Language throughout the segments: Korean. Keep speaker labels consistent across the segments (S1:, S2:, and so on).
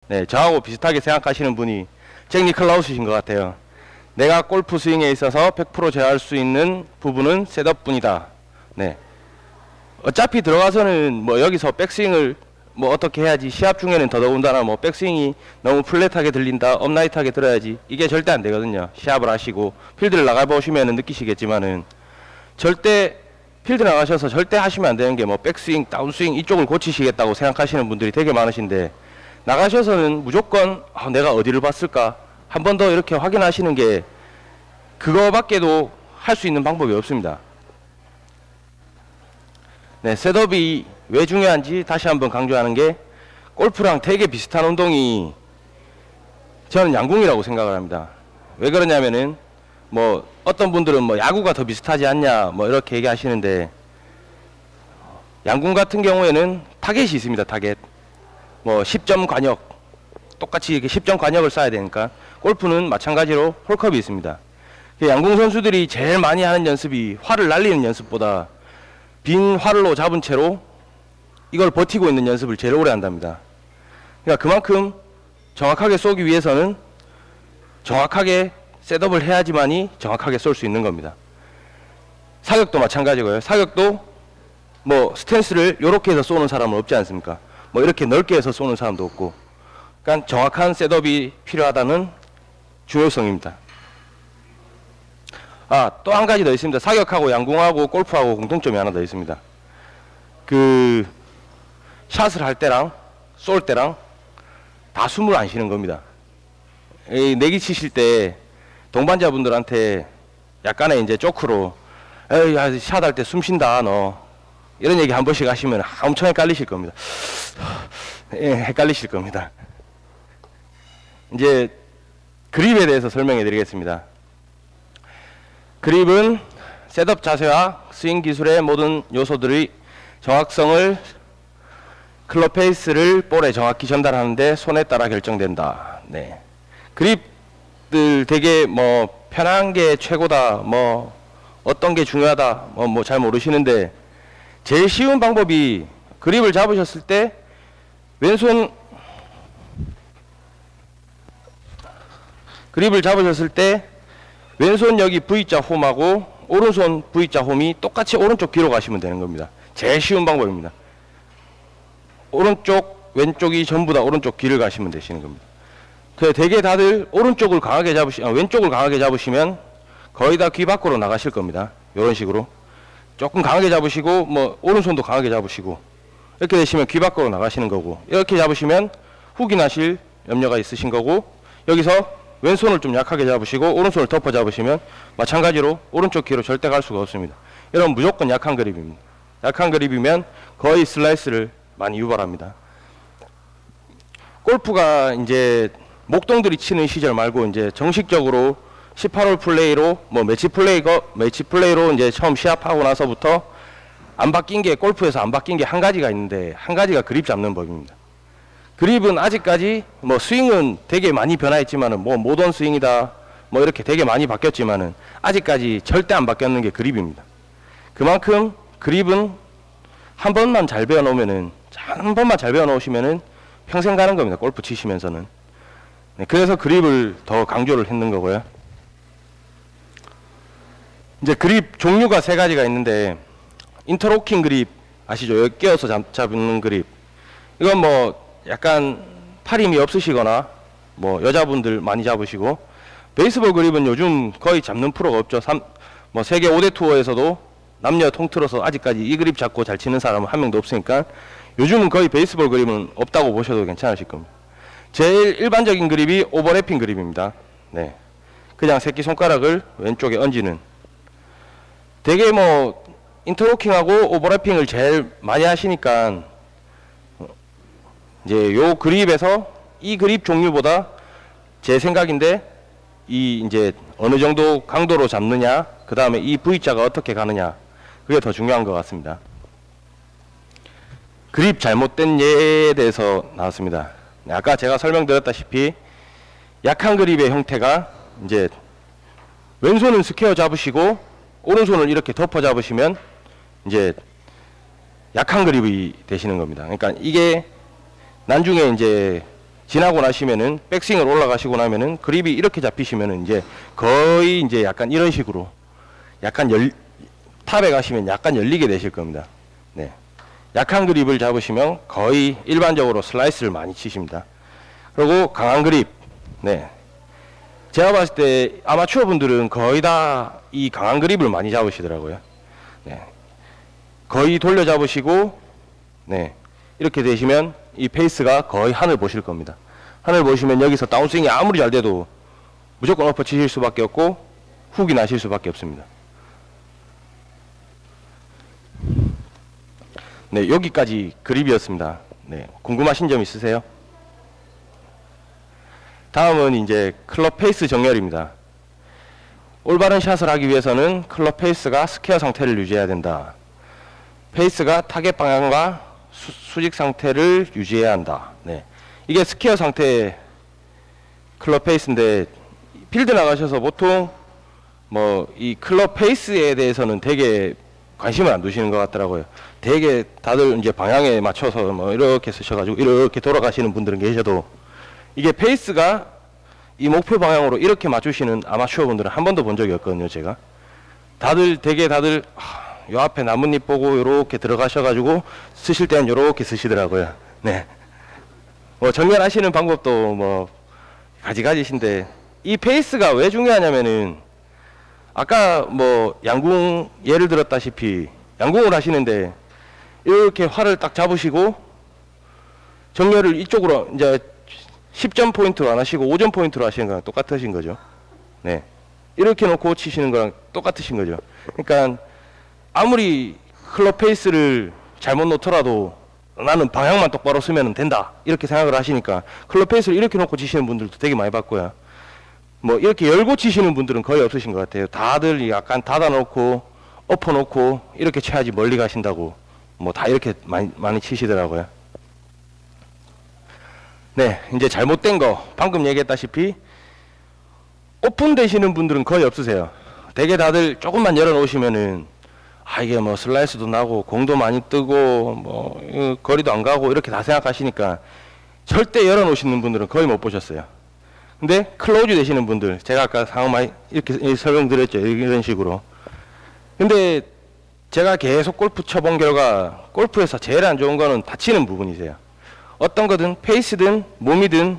S1: 네, 저하고 비슷하게 생각하시는 분이 잭 니클라우스신 것 같아요. 내가 골프 스윙에 있어서 100% 제어할 수 있는 부분은 셋업뿐이다. 네. 어차피 들어가서는 뭐 여기서 백스윙을 뭐 어떻게 해야지, 시합 중에는 더더군다나 뭐 백스윙이 너무 플랫하게 들린다, 업라이트하게 들어야지, 이게 절대 안 되거든요. 시합을 하시고 필드를 나가보시면 느끼시겠지만은 절대 필드 나가셔서 절대 하시면 안 되는 게 뭐 백스윙, 다운스윙 이쪽을 고치시겠다고 생각하시는 분들이 되게 많으신데, 나가셔서는 무조건 내가 어디를 봤을까 한 번 더 이렇게 확인하시는 게, 그거밖에도 할 수 있는 방법이 없습니다. 네, 셋업이 왜 중요한지 다시 한번 강조하는 게, 골프랑 되게 비슷한 운동이 저는 양궁이라고 생각을 합니다. 왜 그러냐면은 뭐 어떤 분들은 뭐 야구가 더 비슷하지 않냐 뭐 이렇게 얘기하시는데, 양궁 같은 경우에는 타겟이 있습니다. 타겟. 뭐 10점 관역, 똑같이 이렇게 10점 관역을 쏴야 되니까, 골프는 마찬가지로 홀컵이 있습니다. 양궁 선수들이 제일 많이 하는 연습이 활을 날리는 연습보다 빈 활로 잡은 채로 이걸 버티고 있는 연습을 제일 오래 한답니다. 그러니까 그만큼 정확하게 쏘기 위해서는 정확하게 셋업을 해야지만이 정확하게 쏠 수 있는 겁니다. 사격도 마찬가지고요. 사격도 뭐 스탠스를 이렇게 해서 쏘는 사람은 없지 않습니까? 뭐 이렇게 넓게 해서 쏘는 사람도 없고, 그러니까 정확한 셋업이 필요하다는 중요성입니다. 또 한 가지 더 있습니다. 사격하고 양궁하고 골프하고 공통점이 하나 더 있습니다. 그 샷을 할 때랑 쏠 때랑 다 숨을 안 쉬는 겁니다. 내기 치실 때 동반자분들한테 약간의 이제 조크로 에이, 샷 할 때 숨 쉰다 너, 이런 얘기 한 번씩 하시면 엄청 헷갈리실 겁니다. 헷갈리실 겁니다. 이제 그립에 대해서 설명해 드리겠습니다. 그립은 셋업 자세와 스윙 기술의 모든 요소들의 정확성을, 클럽 페이스를 볼에 정확히 전달하는데 손에 따라 결정된다. 네. 그립들 되게 뭐 편한 게 최고다, 뭐 어떤 게 중요하다, 뭐 잘 모르시는데, 제일 쉬운 방법이, 그립을 잡으셨을 때 왼손, 그립을 잡으셨을 때 왼손 여기 V자 홈하고 오른손 V자 홈이 똑같이 오른쪽 뒤로 가시면 되는 겁니다. 제일 쉬운 방법입니다. 오른쪽, 왼쪽이 전부 다 오른쪽 뒤를 가시면 되시는 겁니다. 되게 다들 오른쪽을 강하게 왼쪽을 강하게 잡으시면 거의 다 귀 밖으로 나가실 겁니다. 이런 식으로 조금 강하게 잡으시고, 뭐 오른손도 강하게 잡으시고, 이렇게 되시면 귀 밖으로 나가시는 거고, 이렇게 잡으시면 훅이 나실 염려가 있으신 거고, 여기서 왼손을 좀 약하게 잡으시고 오른손을 덮어 잡으시면 마찬가지로 오른쪽 귀로 절대 갈 수가 없습니다. 이런 무조건 약한 그립입니다. 약한 그립이면 거의 슬라이스를 많이 유발합니다. 골프가 이제 목동들이 치는 시절 말고 이제 정식적으로 18홀 플레이로 뭐 매치 플레이로 이제 처음 시합하고 나서부터 안 바뀐 게, 골프에서 안 바뀐 게 한 가지가 있는데, 한 가지가 그립 잡는 법입니다. 그립은 아직까지 뭐 스윙은 되게 많이 변화했지만은, 뭐 모던 스윙이다 뭐 이렇게 되게 많이 바뀌었지만은 아직까지 절대 안 바뀌었는 게 그립입니다. 그만큼 그립은 한 번만 잘 배워 놓으시면은 평생 가는 겁니다. 골프 치시면서는. 네, 그래서 그립을 더 강조를 했는 거고요. 이제 그립 종류가 세 가지가 있는데, 인터로킹 그립 아시죠? 여기 끼워서 잡는 그립. 이건 뭐 약간 팔 힘이 없으시거나 뭐 여자분들 많이 잡으시고, 베이스볼 그립은 요즘 거의 잡는 프로가 없죠. 뭐 세계 5대 투어에서도 남녀 통틀어서 아직까지 이 그립 잡고 잘 치는 사람은 한 명도 없으니까 요즘은 거의 베이스볼 그립은 없다고 보셔도 괜찮으실 겁니다. 제일 일반적인 그립이 오버래핑 그립입니다. 네. 그냥 새끼손가락을 왼쪽에 얹는. 되게 뭐 인터로킹하고 오버래핑을 제일 많이 하시니까 이제 요 그립에서 이 그립 종류보다 제 생각인데, 이 이제 어느 정도 강도로 잡느냐, 그 다음에 이 V자가 어떻게 가느냐, 그게 더 중요한 것 같습니다. 그립 잘못된 예에 대해서 나왔습니다. 아까 제가 설명드렸다시피 약한 그립의 형태가 이제 왼손은 스퀘어 잡으시고 오른손을 이렇게 덮어 잡으시면 이제 약한 그립이 되시는 겁니다. 그러니까 이게 나중에 이제 지나고 나시면은 백스윙을 올라가시고 나면은 그립이 이렇게 잡히시면은 이제 거의 이제 약간 이런 식으로 약간 탑에 가시면 약간 열리게 되실 겁니다. 네. 약한 그립을 잡으시면 거의 일반적으로 슬라이스를 많이 치십니다. 그리고 강한 그립. 네. 제가 봤을 때 아마추어 분들은 거의 다 이 강한 그립을 많이 잡으시더라고요. 네. 거의 돌려 잡으시고, 네. 이렇게 되시면 이 페이스가 거의 하늘 보실 겁니다. 하늘 보시면 여기서 다운스윙이 아무리 잘 돼도 무조건 엎어 치실 수밖에 없고 훅이 나실 수밖에 없습니다. 네, 여기까지 그립이었습니다. 네, 궁금하신 점 있으세요? 다음은 이제 클럽 페이스 정렬입니다. 올바른 샷을 하기 위해서는 클럽 페이스가 스퀘어 상태를 유지해야 된다. 페이스가 타겟 방향과 수직 상태를 유지해야 한다. 네. 이게 스퀘어 상태 클럽 페이스인데 필드 나가셔서 보통 뭐 이 클럽 페이스에 대해서는 되게 관심을 안 두시는 것 같더라고요. 되게 다들 이제 방향에 맞춰서 뭐 이렇게 쓰셔가지고 이렇게 돌아가시는 분들은 계셔도 이게 페이스가 이 목표 방향으로 이렇게 맞추시는 아마추어 분들은 한 번도 본 적이 없거든요, 제가. 다들 요 앞에 나뭇잎 보고 요렇게 들어가셔가지고 쓰실 때는 요렇게 쓰시더라고요. 네. 뭐 정렬하시는 방법도 뭐 가지가지신데 이 페이스가 왜 중요하냐면은 아까 뭐 양궁 예를 들었다시피 양궁을 하시는데 이렇게 활을 딱 잡으시고 정렬을 이쪽으로 이제 10점 포인트로 안 하시고 5점 포인트로 하시는 거랑 똑같으신 거죠. 네. 이렇게 놓고 치시는 거랑 똑같으신 거죠. 그러니까 아무리 클럽 페이스를 잘못 놓더라도 나는 방향만 똑바로 쓰면 된다 이렇게 생각을 하시니까 클럽 페이스를 이렇게 놓고 치시는 분들도 되게 많이 봤고요. 뭐 이렇게 열고 치시는 분들은 거의 없으신 것 같아요. 다들 약간 닫아 놓고 엎어 놓고 이렇게 쳐야지 멀리 가신다고 뭐 다 이렇게 많이 치시더라고요. 네, 이제 잘못된 거 방금 얘기했다시피 오픈 되시는 분들은 거의 없으세요. 되게 다들 조금만 열어 놓으시면은 이게 뭐 슬라이스도 나고 공도 많이 뜨고 뭐 거리도 안 가고 이렇게 다 생각하시니까 절대 열어 놓으시는 분들은 거의 못 보셨어요. 근데 클로즈 되시는 분들, 제가 아까 상황 많이 이렇게 설명드렸죠, 이런 식으로. 근데 제가 계속 골프 쳐본 결과 골프에서 제일 안 좋은 거는 다치는 부분이세요. 어떤 거든 페이스든 몸이든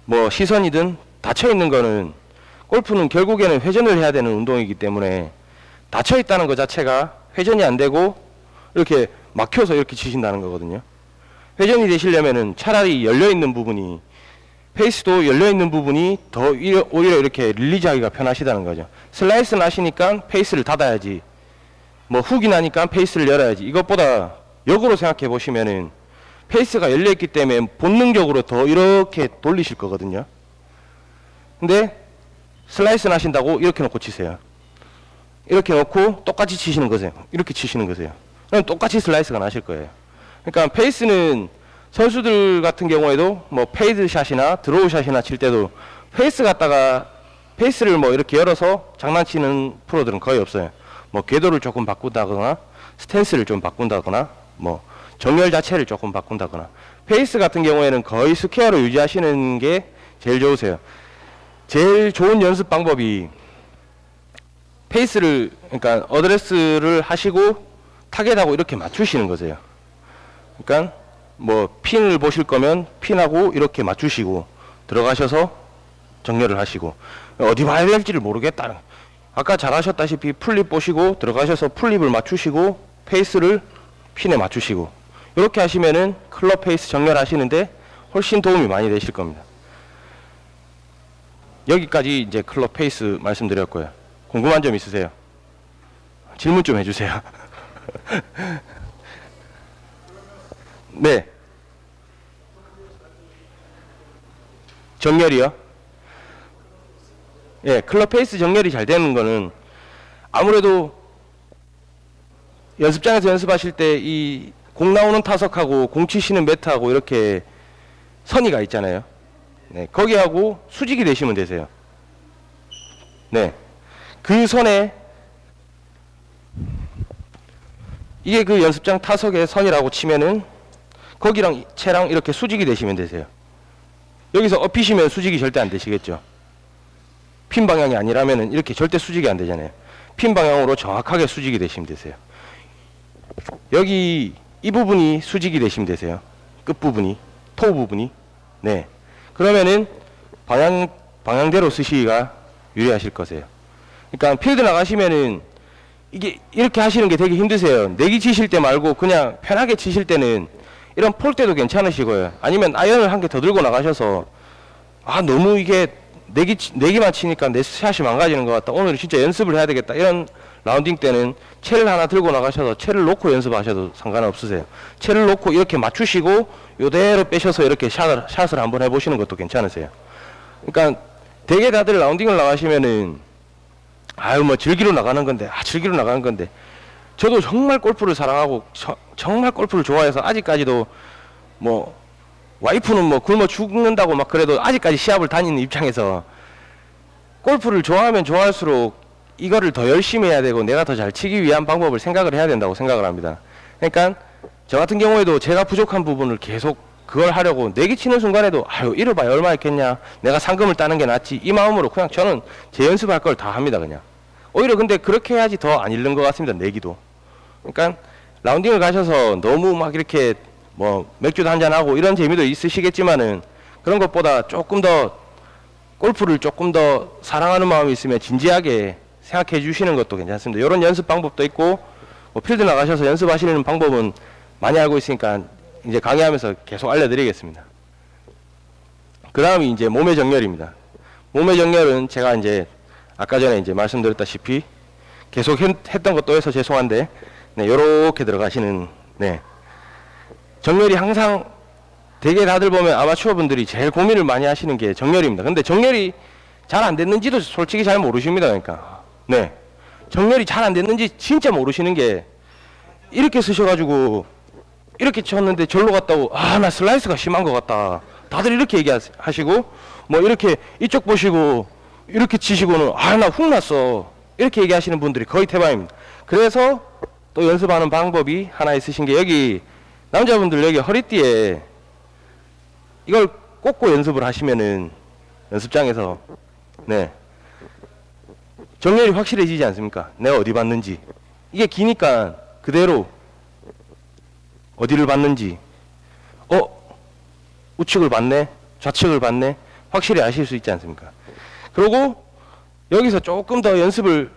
S1: 뭐 시선이든 닫혀 있는 거는 골프는 결국에는 회전을 해야 되는 운동이기 때문에 닫혀 있다는 것 자체가 회전이 안 되고 이렇게 막혀서 이렇게 치신다는 거거든요. 회전이 되시려면은 차라리 열려 있는 부분이 페이스도 열려 있는 부분이 더 오히려 이렇게 릴리즈하기가 편하시다는 거죠. 슬라이스는 하시니까 페이스를 닫아야지. 뭐 훅이 나니까 페이스를 열어야지. 이것보다 역으로 생각해 보시면은 페이스가 열려 있기 때문에 본능적으로 더 이렇게 돌리실 거거든요. 근데 슬라이스는 하신다고 이렇게 놓고 치세요. 이렇게 놓고 똑같이 치시는 거세요. 이렇게 치시는 거세요. 그럼 똑같이 슬라이스가 나실 거예요. 그러니까 페이스는 선수들 같은 경우에도 뭐 페이드 샷이나 드로우 샷이나 칠 때도 페이스 갖다가 페이스를 뭐 이렇게 열어서 장난치는 프로들은 거의 없어요. 뭐 궤도를 조금 바꾼다거나 스탠스를 좀 바꾼다거나 뭐 정렬 자체를 조금 바꾼다거나 페이스 같은 경우에는 거의 스퀘어로 유지하시는 게 제일 좋으세요. 제일 좋은 연습 방법이 페이스를 그러니까 어드레스를 하시고 타겟하고 이렇게 맞추시는 거세요. 그러니까 뭐 핀을 보실 거면 핀하고 이렇게 맞추시고 들어가셔서 정렬을 하시고 어디 봐야 될지를 모르겠다. 아까 잘 하셨다시피 풀립 보시고 들어가셔서 풀립을 맞추시고 페이스를 핀에 맞추시고 이렇게 하시면은 클럽 페이스 정렬하시는데 훨씬 도움이 많이 되실 겁니다. 여기까지 이제 클럽 페이스 말씀드렸고요. 궁금한 점 있으세요? 질문 좀 해주세요. 네. 정렬이요? 예, 클럽 페이스 정렬이 잘 되는 거는 아무래도 연습장에서 연습하실 때 이 공 나오는 타석하고 공 치시는 매트하고 이렇게 선이가 있잖아요. 네, 거기하고 수직이 되시면 되세요. 네. 그 선에 이게 그 연습장 타석의 선이라고 치면은 거기랑 채랑 이렇게 수직이 되시면 되세요. 여기서 업히시면 수직이 절대 안 되시겠죠. 핀 방향이 아니라면 이렇게 절대 수직이 안 되잖아요. 핀 방향으로 정확하게 수직이 되시면 되세요. 여기 이 부분이 수직이 되시면 되세요. 끝부분이, 토 부분이. 네. 그러면은 방향대로 쓰시기가 유리하실 거세요. 그러니까 필드 나가시면은 이게 이렇게 하시는 게 되게 힘드세요. 내기 치실 때 말고 그냥 편하게 치실 때는 이런 폴 때도 괜찮으시고요. 아니면 아이언을 한 개 더 들고 나가셔서 아 너무 이게 내기만 치니까 내 샷이 망가지는 것 같다. 오늘 진짜 연습을 해야 되겠다. 이런 라운딩 때는 채를 하나 들고 나가셔서 채를 놓고 연습하셔도 상관없으세요. 채를 놓고 이렇게 맞추시고 요대로 빼셔서 이렇게 샷을 한번 해보시는 것도 괜찮으세요. 그러니까 되게 다들 라운딩을 나가시면은 아유 뭐 즐기러 나가는 건데 즐기러 나가는 건데 저도 정말 골프를 사랑하고 정말 골프를 좋아해서 아직까지도 뭐 와이프는 뭐 굶어 죽는다고 막 그래도 아직까지 시합을 다니는 입장에서 골프를 좋아하면 좋아할수록 이거를 더 열심히 해야 되고 내가 더 잘 치기 위한 방법을 생각을 해야 된다고 생각을 합니다. 그러니까 저 같은 경우에도 제가 부족한 부분을 계속 그걸 하려고 내기 치는 순간에도 아유 이래봐야 얼마 있겠냐, 내가 상금을 따는 게 낫지, 이 마음으로 그냥 저는 제 연습할 걸 다 합니다. 그냥 오히려 근데 그렇게 해야지 더 안 잃는 것 같습니다. 내기도. 그러니까 라운딩을 가셔서 너무 막 이렇게 뭐 맥주도 한잔하고 이런 재미도 있으시겠지만은 그런 것보다 조금 더 골프를 조금 더 사랑하는 마음이 있으면 진지하게 생각해 주시는 것도 괜찮습니다. 이런 연습 방법도 있고 뭐 필드 나가셔서 연습하시는 방법은 많이 알고 있으니까 이제 강의하면서 계속 알려드리겠습니다. 그 다음이 이제 몸의 정렬입니다. 몸의 정렬은 제가 이제 아까 전에 이제 말씀드렸다시피 계속 했던 것도 해서 죄송한데 네, 요렇게 들어가시는 네. 정렬이 항상 되게 다들 보면 아마추어 분들이 제일 고민을 많이 하시는 게 정렬입니다. 근데 정렬이 잘 안 됐는지도 솔직히 잘 모르십니다. 그러니까 네. 정렬이 잘 안 됐는지 진짜 모르시는 게 이렇게 쓰셔가지고 이렇게 쳤는데 절로 갔다고 나 슬라이스가 심한 것 같다. 다들 이렇게 얘기하시고 뭐 이렇게 이쪽 보시고 이렇게 치시고는 나 훅 났어. 이렇게 얘기하시는 분들이 거의 대부분입니다. 그래서 또 연습하는 방법이 하나 있으신 게 여기 남자분들 여기 허리띠에 이걸 꽂고 연습을 하시면은 연습장에서 네 정렬이 확실해지지 않습니까? 내가 어디 봤는지. 이게 기니까 그대로 어디를 봤는지 우측을 봤네, 좌측을 봤네, 확실히 아실 수 있지 않습니까? 그리고 여기서 조금 더 연습을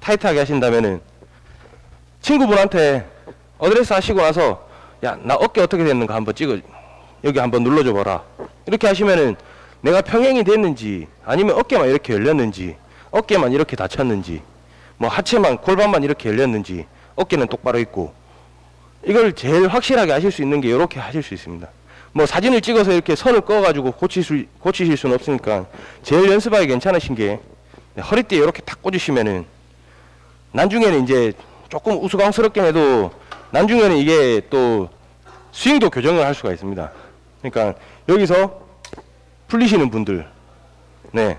S1: 타이트하게 하신다면은 친구분한테 어드레스 하시고 나서 야, 나 어깨 어떻게 됐는가 한번 여기 한번 눌러줘 봐라. 이렇게 하시면은 내가 평행이 됐는지 아니면 어깨만 이렇게 열렸는지 어깨만 이렇게 닫혔는지 뭐 하체만 골반만 이렇게 열렸는지 어깨는 똑바로 있고 이걸 제일 확실하게 하실 수 있는 게 이렇게 하실 수 있습니다. 뭐 사진을 찍어서 이렇게 선을 그어가지고 고치실 수는 없으니까 제일 연습하기 괜찮으신 게 허리띠에 이렇게 탁 꽂으시면은 나중에는 이제 조금 우스꽝스럽긴 해도 나중에는 이게 또 스윙도 교정을 할 수가 있습니다. 그러니까 여기서 풀리시는 분들, 네,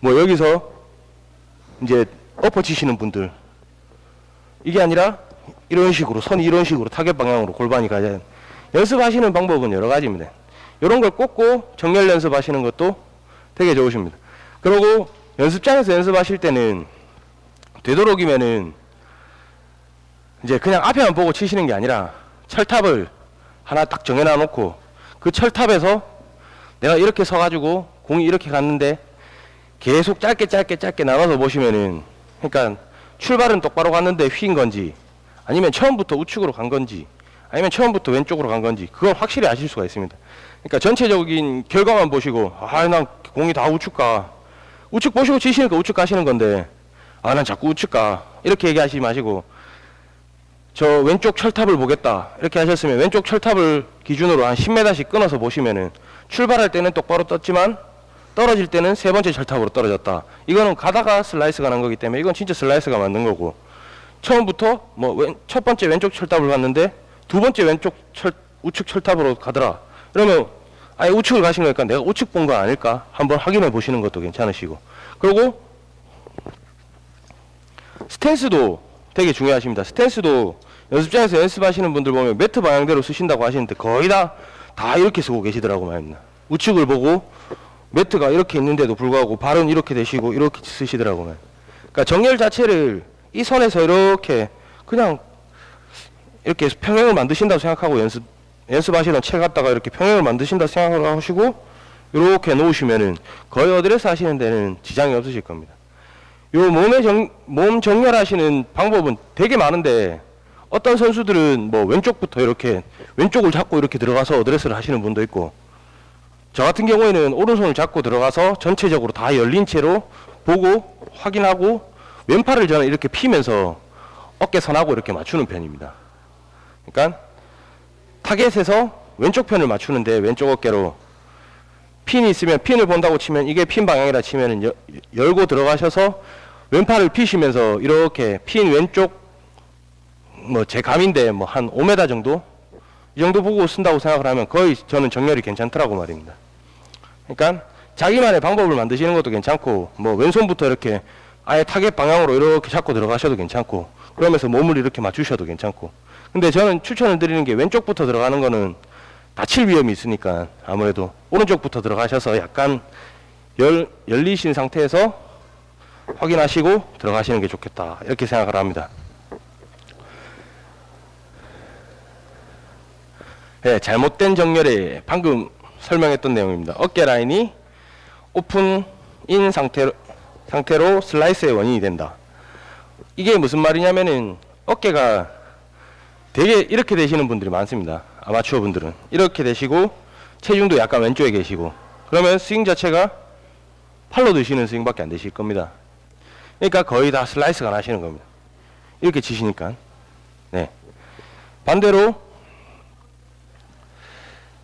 S1: 뭐 여기서 이제 엎어치시는 분들, 이게 아니라 이런 식으로 선이 이런 식으로 타겟 방향으로 골반이 가야 연습하시는 방법은 여러 가지입니다. 이런 걸 꽂고 정렬 연습하시는 것도 되게 좋으십니다. 그리고 연습장에서 연습하실 때는 되도록이면은 이제 그냥 앞에만 보고 치시는 게 아니라 철탑을 하나 딱 정해놔 놓고 그 철탑에서 내가 이렇게 서가지고 공이 이렇게 갔는데 계속 짧게 나눠서 보시면은 그러니까 출발은 똑바로 갔는데 휜 건지 아니면 처음부터 우측으로 간 건지 아니면 처음부터 왼쪽으로 간 건지 그걸 확실히 아실 수가 있습니다. 그러니까 전체적인 결과만 보시고 난 공이 다 우측 가, 우측 보시고 치시니까 우측 가시는 건데 난 자꾸 우측 가, 이렇게 얘기하시지 마시고 저 왼쪽 철탑을 보겠다 이렇게 하셨으면 왼쪽 철탑을 기준으로 한 10m씩 끊어서 보시면은 출발할 때는 똑바로 떴지만 떨어질 때는 세 번째 철탑으로 떨어졌다. 이거는 가다가 슬라이스가 난 거기 때문에 이건 진짜 슬라이스가 맞는 거고, 처음부터 뭐 첫 번째 왼쪽 철탑을 갔는데 두 번째 우측 철탑으로 가더라. 그러면 아예 우측을 가신 거니까 내가 우측 본 거 아닐까 한번 확인해 보시는 것도 괜찮으시고, 그리고 스탠스도 되게 중요하십니다. 스탠스도 연습장에서 연습하시는 분들 보면 매트 방향대로 쓰신다고 하시는데 거의 다 이렇게 쓰고 계시더라고 말입니다. 우측을 보고 매트가 이렇게 있는데도 불구하고 발은 이렇게 되시고 이렇게 쓰시더라고요. 그러니까 정렬 자체를 이 선에서 이렇게 그냥 이렇게 평행을 만드신다고 생각하고 연습하시던 채 갖다가 이렇게 평행을 만드신다 생각을 하시고 이렇게 놓으시면은 거의 어드레스 하시는 데는 지장이 없으실 겁니다. 요 몸 정렬하시는 방법은 되게 많은데 어떤 선수들은 뭐 왼쪽부터 이렇게 왼쪽을 잡고 이렇게 들어가서 어드레스를 하시는 분도 있고, 저 같은 경우에는 오른손을 잡고 들어가서 전체적으로 다 열린 채로 보고 확인하고 왼팔을 저는 이렇게 피면서 어깨선하고 이렇게 맞추는 편입니다. 그러니까 타겟에서 왼쪽 편을 맞추는데 왼쪽 어깨로 핀이 있으면 핀을 본다고 치면 이게 핀 방향이라 치면 열고 들어가셔서 왼팔을 피시면서 이렇게 핀 왼쪽 뭐 제 감인데 뭐 한 5m 정도 이 정도 보고 쓴다고 생각을 하면 거의 저는 정렬이 괜찮더라고 말입니다. 그러니까 자기만의 방법을 만드시는 것도 괜찮고 뭐 왼손부터 이렇게 아예 타겟 방향으로 이렇게 잡고 들어가셔도 괜찮고 그러면서 몸을 이렇게 맞추셔도 괜찮고, 근데 저는 추천을 드리는 게 왼쪽부터 들어가는 거는 다칠 위험이 있으니까 아무래도 오른쪽부터 들어가셔서 약간 열리신 상태에서 확인하시고 들어가시는 게 좋겠다 이렇게 생각을 합니다. 네, 잘못된 정렬에 방금 설명했던 내용입니다. 어깨 라인이 오픈인 상태로 슬라이스의 원인이 된다. 이게 무슨 말이냐면은 어깨가 되게 이렇게 되시는 분들이 많습니다. 아마추어 분들은 이렇게 되시고 체중도 약간 왼쪽에 계시고 그러면 스윙 자체가 팔로 드시는 스윙밖에 안 되실 겁니다. 그러니까 거의 다 슬라이스가 나시는 겁니다. 이렇게 치시니까. 네. 반대로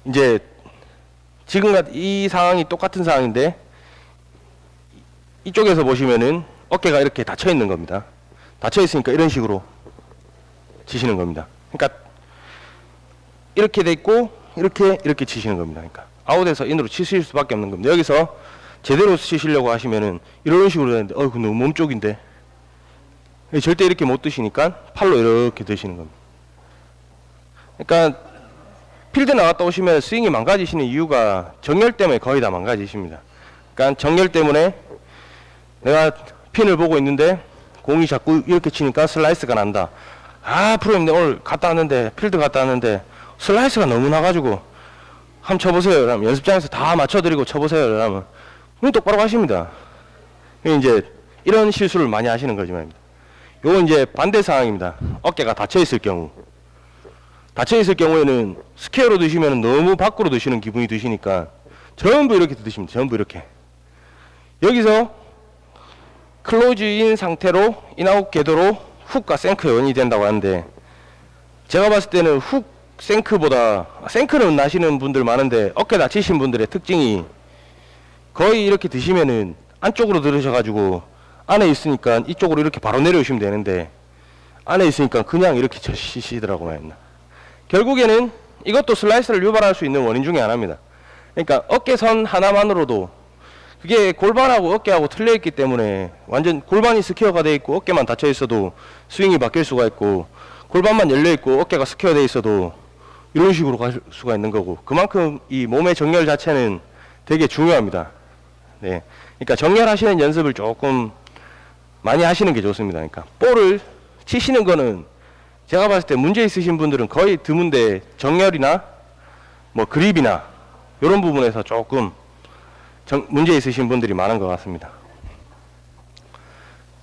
S1: 이제 지금 이 상황이 똑같은 상황인데 이쪽에서 보시면은 어깨가 이렇게 닫혀 있는 겁니다. 닫혀 있으니까 이런 식으로 치시는 겁니다. 그러니까 이렇게 돼 있고 이렇게 치시는 겁니다. 그러니까 아웃에서 인으로 치실 수밖에 없는 겁니다. 여기서 제대로 치시려고 하시면은 이런 식으로 되는데 너무 몸쪽인데 절대 이렇게 못 드시니까 팔로 이렇게 드시는 겁니다. 그러니까 필드 나갔다 오시면 스윙이 망가지시는 이유가 정렬 때문에 거의 다 망가지십니다. 그러니까 정렬 때문에 내가 핀을 보고 있는데 공이 자꾸 이렇게 치니까 슬라이스가 난다. 프로님 오늘 갔다 왔는데 필드 갔다 왔는데 슬라이스가 너무 나가지고 한번 쳐보세요. 그러면 연습장에서 다 맞춰드리고 쳐보세요. 그러면 그럼 똑바로 가십니다. 이제 이런 실수를 많이 하시는 거지 말입니다. 요건 이제 반대 상황입니다. 어깨가 닫혀 있을 경우. 닫혀 있을 경우에는 스퀘어로 드시면 너무 밖으로 드시는 기분이 드시니까 전부 이렇게 드십니다. 전부 이렇게. 여기서 클로즈인 상태로 인아웃 궤도로 훅과 생크의 원인이 된다고 하는데, 제가 봤을 때는 훅 생크보다 생크는 나시는 분들 많은데 어깨 다치신 분들의 특징이 거의 이렇게 드시면은 안쪽으로 들으셔가지고 안에 있으니까 이쪽으로 이렇게 바로 내려오시면 되는데 안에 있으니까 그냥 이렇게 치시더라고요. 결국에는 이것도 슬라이스를 유발할 수 있는 원인 중에 하나입니다. 그러니까 어깨선 하나만으로도 그게 골반하고 어깨하고 틀려 있기 때문에 완전 골반이 스퀘어가 돼 있고 어깨만 닫혀 있어도 스윙이 바뀔 수가 있고, 골반만 열려 있고 어깨가 스퀘어 돼 있어도 이런 식으로 갈 수가 있는 거고, 그만큼 이 몸의 정렬 자체는 되게 중요합니다. 네. 그러니까 정렬하시는 연습을 조금 많이 하시는 게 좋습니다. 그러니까 볼을 치시는 거는 제가 봤을 때 문제 있으신 분들은 거의 드문데 정렬이나 뭐 그립이나 이런 부분에서 조금 문제 있으신 분들이 많은 것 같습니다.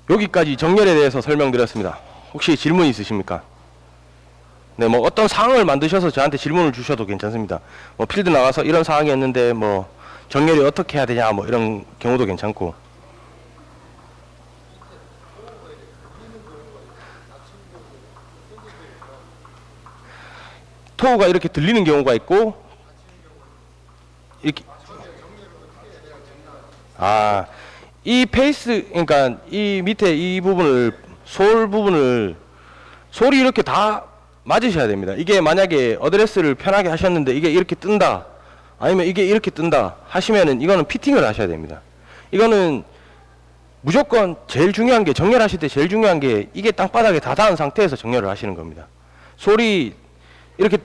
S1: 여기까지 정렬에 대해서 설명드렸습니다. 혹시 질문 있으십니까? 네, 뭐 어떤 상황을 만드셔서 저한테 질문을 주셔도 괜찮습니다. 뭐 필드 나가서 이런 상황이었는데 뭐 정렬이 어떻게 해야 되냐 뭐 이런 경우도 괜찮고. 토우가 이렇게 들리는 경우가 있고 이렇게 이 페이스, 그러니까 이 밑에 이 부분을 솔 부분을 솔이 이렇게 다 맞으셔야 됩니다. 이게 만약에 어드레스를 편하게 하셨는데 이게 이렇게 뜬다 아니면 이게 이렇게 뜬다 하시면은 이거는 피팅을 하셔야 됩니다. 이거는 무조건 제일 중요한 게, 정렬하실 때 제일 중요한 게 이게 땅바닥에 다 닿은 상태에서 정렬을 하시는 겁니다. 솔이 이렇게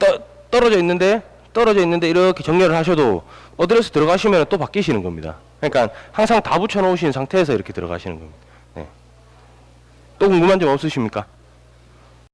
S1: 떨어져 있는데 떨어져 있는데 이렇게 정렬을 하셔도 어드레스 들어가시면 또 바뀌시는 겁니다. 그러니까 항상 다 붙여 놓으신 상태에서 이렇게 들어가시는 겁니다. 네. 또 궁금한 점 없으십니까?